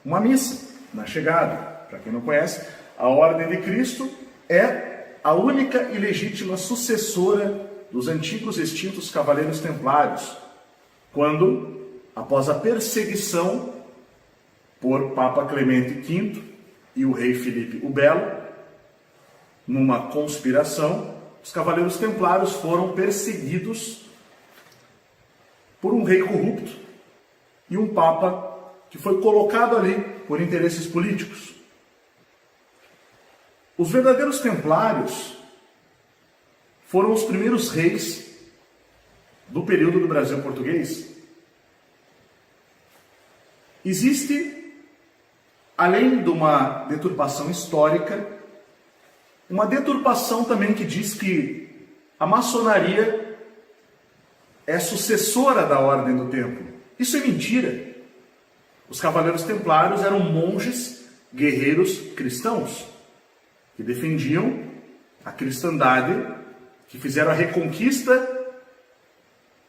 uma missa na chegada. Para quem não conhece, a Ordem de Cristo é a única e legítima sucessora dos antigos e extintos Cavaleiros Templários, quando, após a perseguição por Papa Clemente V e o rei Filipe o Belo, numa conspiração, os Cavaleiros Templários foram perseguidos por um rei corrupto e um Papa que foi colocado ali por interesses políticos. Os verdadeiros Templários foram os primeiros reis do período do Brasil português. Existe, além de uma deturpação histórica, uma deturpação também que diz que a maçonaria é sucessora da Ordem do Templo. Isso é mentira. Os Cavaleiros Templários eram monges, guerreiros cristãos, que defendiam a cristandade, que fizeram a reconquista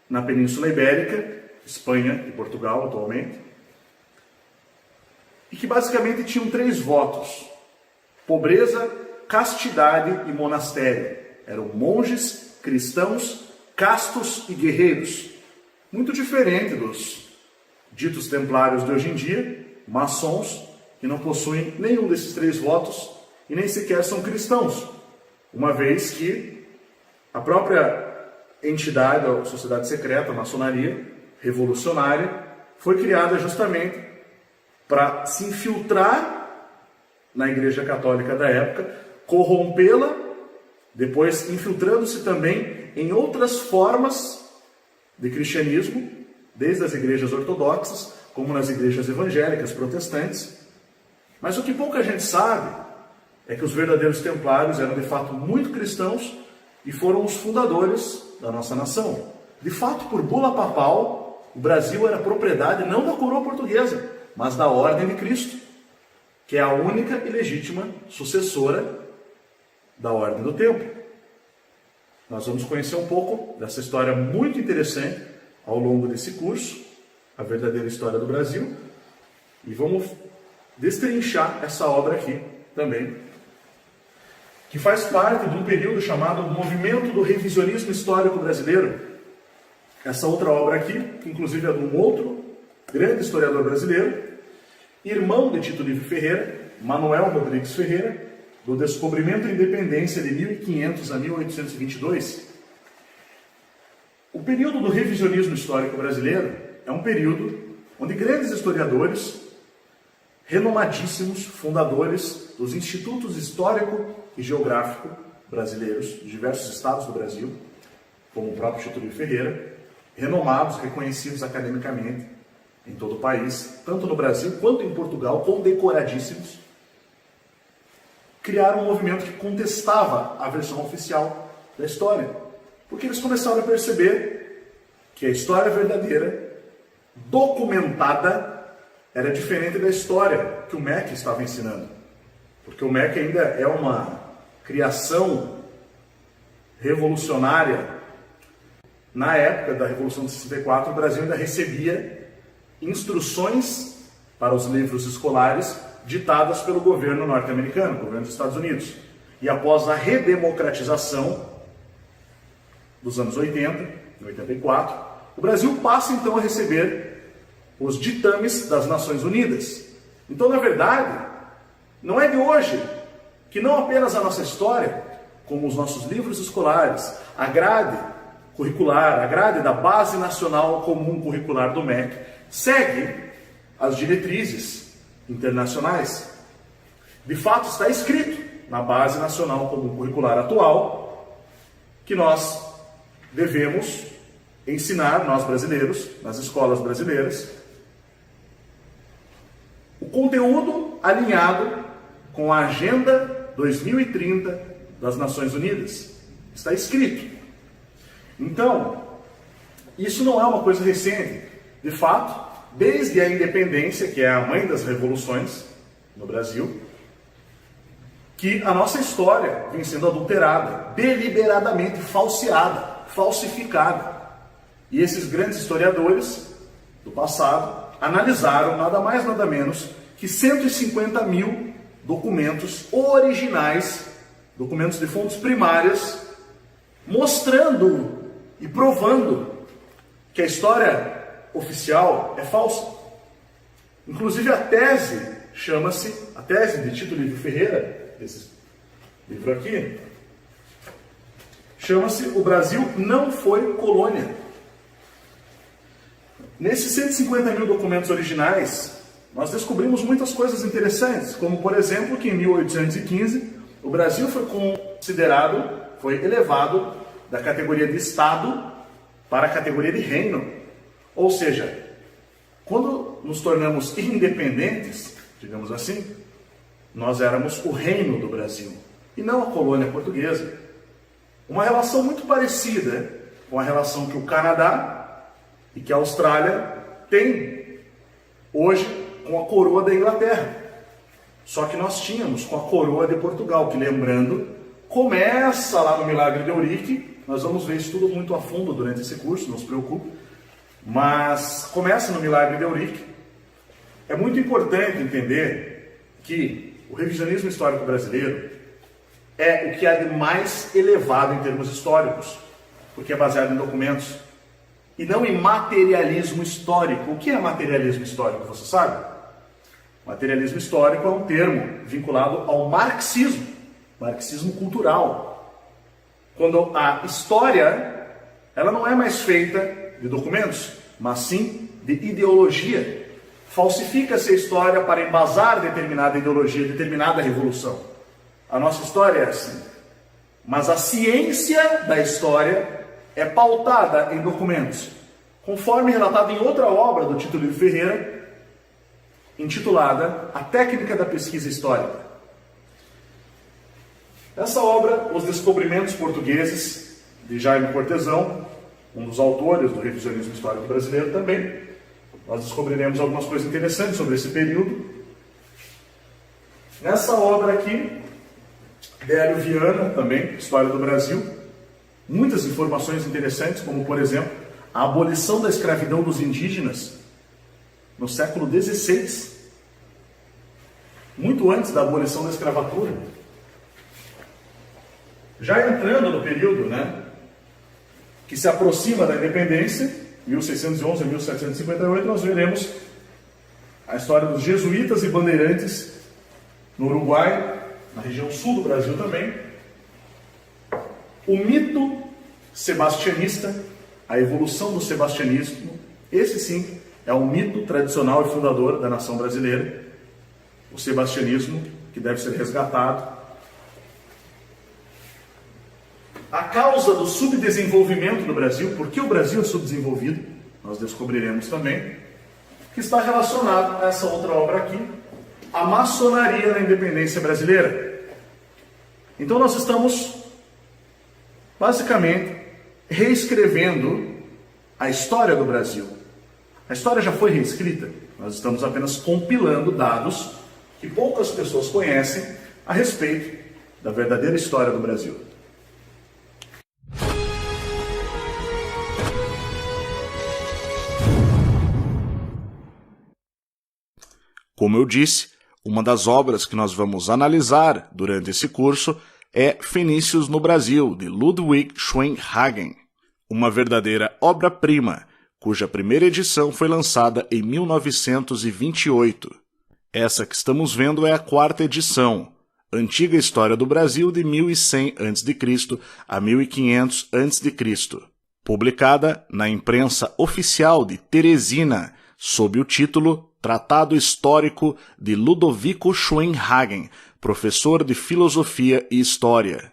na Península Ibérica, Espanha e Portugal atualmente, e que basicamente tinham 3 votos: pobreza, castidade e monastério. Eram monges, cristãos, castos e guerreiros. Muito diferente dos ditos templários de hoje em dia, maçons, que não possuem nenhum desses 3 votos e nem sequer são cristãos, uma vez que a própria entidade, a sociedade secreta, a maçonaria revolucionária, foi criada justamente para se infiltrar na Igreja Católica da época, corrompê-la, depois infiltrando-se também em outras formas de cristianismo, desde as igrejas ortodoxas, como nas igrejas evangélicas, protestantes. Mas o que pouca gente sabe é que os verdadeiros templários eram de fato muito cristãos e foram os fundadores da nossa nação. De fato, por bula papal, o Brasil era propriedade não da coroa portuguesa, mas da Ordem de Cristo, que é a única e legítima sucessora da Ordem do Templo. Nós vamos conhecer um pouco dessa história muito interessante ao longo desse curso, a verdadeira história do Brasil, e vamos destrinchar essa obra aqui também, que faz parte de um período chamado Movimento do Revisionismo Histórico Brasileiro. Essa outra obra aqui, que inclusive é de um outro grande historiador brasileiro, irmão de Tito Livre Ferreira, Manuel Rodrigues Ferreira, do Descobrimento e Independência de 1500 a 1822. O período do revisionismo histórico brasileiro é um período onde grandes historiadores, renomadíssimos fundadores dos institutos histórico e geográfico brasileiros, de diversos estados do Brasil, como o próprio Tito Livre Ferreira, renomados, reconhecidos academicamente em todo o país, tanto no Brasil quanto em Portugal, condecoradíssimos, criaram um movimento que contestava a versão oficial da história, porque eles começaram a perceber que a história verdadeira, documentada, era diferente da história que o MEC estava ensinando. Porque o MEC ainda é uma criação revolucionária. Na época da Revolução de 64, o Brasil ainda recebia instruções para os livros escolares ditadas pelo governo norte-americano, governo dos Estados Unidos. E após a redemocratização dos anos 80, em 84, o Brasil passa então a receber os ditames das Nações Unidas. Então, na verdade, não é de hoje que não apenas a nossa história, como os nossos livros escolares, a grade curricular, a grade da Base Nacional Comum Curricular do MEC, segue as diretrizes internacionais. De fato, está escrito na Base Nacional Comum Curricular atual que nós devemos ensinar, nós brasileiros, nas escolas brasileiras, o conteúdo alinhado com a Agenda 2030 das Nações Unidas. Está escrito. Então, isso não é uma coisa recente. De fato, desde a independência, que é a mãe das revoluções no Brasil, que a nossa história vem sendo adulterada, deliberadamente falseada, falsificada. E esses grandes historiadores do passado analisaram nada mais, nada menos que 150 mil documentos originais, documentos de fontes primárias, mostrando e provando que a história oficial é falsa. Inclusive a tese chama-se, a tese de Tito Livio Ferreira, esse livro aqui, chama-se O Brasil Não Foi Colônia. Nesses 150 mil documentos originais, nós descobrimos muitas coisas interessantes, como por exemplo que em 1815 o Brasil foi elevado da categoria de Estado para a categoria de reino. Ou seja, quando nos tornamos independentes, digamos assim, nós éramos o reino do Brasil e não a colônia portuguesa. Uma relação muito parecida com a relação que o Canadá e que a Austrália têm hoje com a coroa da Inglaterra. Só que nós tínhamos com a coroa de Portugal, que, lembrando, começa lá no Milagre de Eurique. Nós vamos ver isso tudo muito a fundo durante esse curso, não se preocupe. Mas começa no Milagre de Eurique. É muito importante entender que o revisionismo histórico brasileiro é o que há de mais elevado em termos históricos, porque é baseado em documentos e não em materialismo histórico. O que é materialismo histórico, você sabe? Materialismo histórico é um termo vinculado ao marxismo, marxismo cultural. Quando a história, ela não é mais feita de documentos, mas sim de ideologia. Falsifica-se a história para embasar determinada ideologia, determinada revolução. A nossa história é assim. Mas a ciência da história é pautada em documentos, conforme relatado em outra obra do Tito Livio Ferreira, intitulada A Técnica da Pesquisa Histórica. Essa obra, Os Descobrimentos Portugueses, de Jaime Cortesão, um dos autores do revisionismo histórico brasileiro também, nós descobriremos algumas coisas interessantes sobre esse período. Nessa obra aqui, Délio Viana, também, História do Brasil, muitas informações interessantes, como, por exemplo, a abolição da escravidão dos indígenas no século XVI, muito antes da abolição da escravatura. Já entrando no período, que se aproxima da independência, 1611 a 1758, nós veremos a história dos jesuítas e bandeirantes no Uruguai, na região sul do Brasil também, o mito sebastianista, a evolução do sebastianismo. Esse sim é o mito tradicional e fundador da nação brasileira, o sebastianismo, que deve ser resgatado. A causa do subdesenvolvimento do Brasil, por que o Brasil é subdesenvolvido, nós descobriremos também, que está relacionado a essa outra obra aqui, a maçonaria na independência brasileira. Então nós estamos, basicamente, reescrevendo a história do Brasil. A história já foi reescrita, nós estamos apenas compilando dados que poucas pessoas conhecem a respeito da verdadeira história do Brasil. Como eu disse, uma das obras que nós vamos analisar durante esse curso é Fenícios no Brasil, de Ludwig Schwenhagen, uma verdadeira obra-prima, cuja primeira edição foi lançada em 1928. Essa que estamos vendo é a quarta edição, Antiga História do Brasil de 1100 a.C. a 1500 a.C., publicada na imprensa oficial de Teresina, sob o título Tratado Histórico de Ludovico Schwenhagen, professor de Filosofia e História.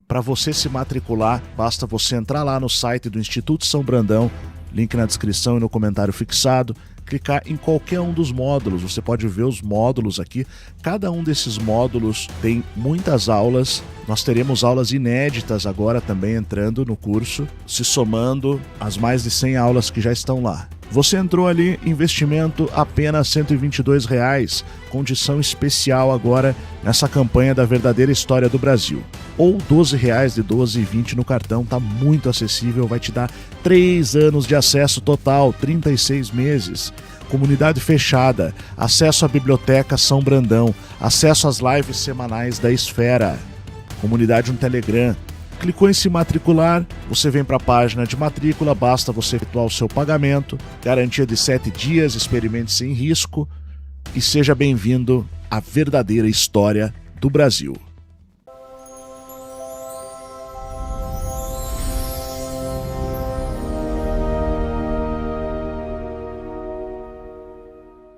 Para você se matricular, basta você entrar lá no site do Instituto São Brandão, link na descrição e no comentário fixado, clicar em qualquer um dos módulos. Você pode ver os módulos aqui. Cada um desses módulos tem muitas aulas. Nós teremos aulas inéditas agora também entrando no curso, se somando às mais de 100 aulas que já estão lá. Você entrou ali, investimento apenas R$ 122, condição especial agora nessa campanha da verdadeira história do Brasil. Ou R$ 12 de 12,20 no cartão, tá muito acessível, vai te dar 3 anos de acesso total, 36 meses. comunidade fechada, acesso à biblioteca São Brandão, acesso às lives semanais da Esfera, comunidade no Telegram. Clicou em se matricular, você vem para a página de matrícula, basta você efetuar o seu pagamento, garantia de 7 dias, experimente sem risco e seja bem-vindo à verdadeira história do Brasil.